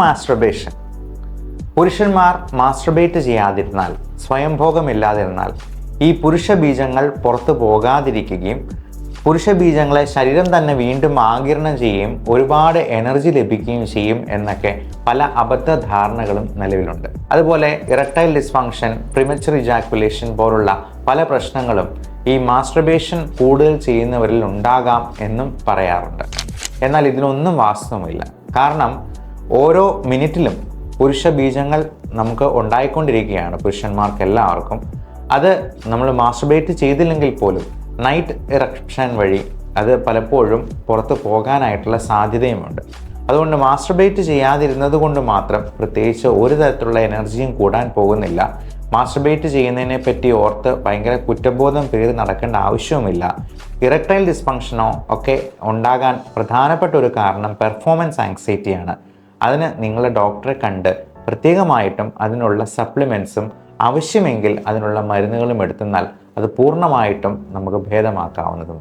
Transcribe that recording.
മാസ്ട്രബേഷൻ. പുരുഷന്മാർ മാസ്ട്രബേറ്റ് ചെയ്യാതിരുന്നാൽ, സ്വയംഭോഗമില്ലാതിരുന്നാൽ ഈ പുരുഷ ബീജങ്ങൾ പുറത്തു പോകാതിരിക്കുകയും പുരുഷ ബീജങ്ങളെ ശരീരം തന്നെ വീണ്ടും ആഗിരണം ചെയ്യുകയും ഒരുപാട് എനർജി ലഭിക്കുകയും ചെയ്യും എന്നൊക്കെ പല അബദ്ധധാരണകളും നിലവിലുണ്ട്. അതുപോലെ ഇറക്ടൈൽ ഡിസ്ഫങ്ഷൻ, പ്രിമച്ചുർ ഇജാക്കുലേഷൻ പോലുള്ള പല പ്രശ്നങ്ങളും ഈ മാസ്ട്രബേഷൻ കൂടുതൽ ചെയ്യുന്നവരിൽ ഉണ്ടാകാം എന്നും പറയാറുണ്ട്. എന്നാൽ ഇതിനൊന്നും വാസ്തവമില്ല. കാരണം ഓരോ മിനിറ്റിലും പുരുഷ ബീജങ്ങൾ നമുക്ക് ഉണ്ടായിക്കൊണ്ടിരിക്കുകയാണ്, പുരുഷന്മാർക്ക് എല്ലാവർക്കും. അത് നമ്മൾ മാസ്ട്രബേറ്റ് ചെയ്തില്ലെങ്കിൽ പോലും നൈറ്റ് ഇറക്ഷൻ വഴി അത് പലപ്പോഴും പുറത്ത് പോകാനായിട്ടുള്ള സാധ്യതയുമുണ്ട്. അതുകൊണ്ട് മാസ്ട്രബേറ്റ് ചെയ്യാതിരുന്നത് കൊണ്ട് മാത്രം പ്രത്യേകിച്ച് ഒരു തരത്തിലുള്ള എനർജിയും കൂടാൻ പോകുന്നില്ല. മാസ്ട്രബേറ്റ് ചെയ്യുന്നതിനെ പറ്റി ഓർത്ത് ഭയങ്കര കുറ്റബോധം പേര് നടക്കേണ്ട ആവശ്യവുമില്ല. ഇറക്ടൈൽ ഡിസ്ഫങ്ഷനോ ഒക്കെ ഉണ്ടാകാൻ പ്രധാനപ്പെട്ട ഒരു കാരണം പെർഫോമൻസ് ആങ്സൈറ്റിയാണ്. അതിന് നിങ്ങൾ ഡോക്ടറെ കണ്ട് പ്രത്യേകമായിട്ടും അതിനുള്ള സപ്ലിമെൻറ്റ്സും ആവശ്യമെങ്കിൽ അതിനുള്ള മരുന്നുകളും എടുത്തെന്നാൽ അത് പൂർണ്ണമായിട്ടും നമുക്ക് ഭേദമാക്കാവുന്നതുമാണ്.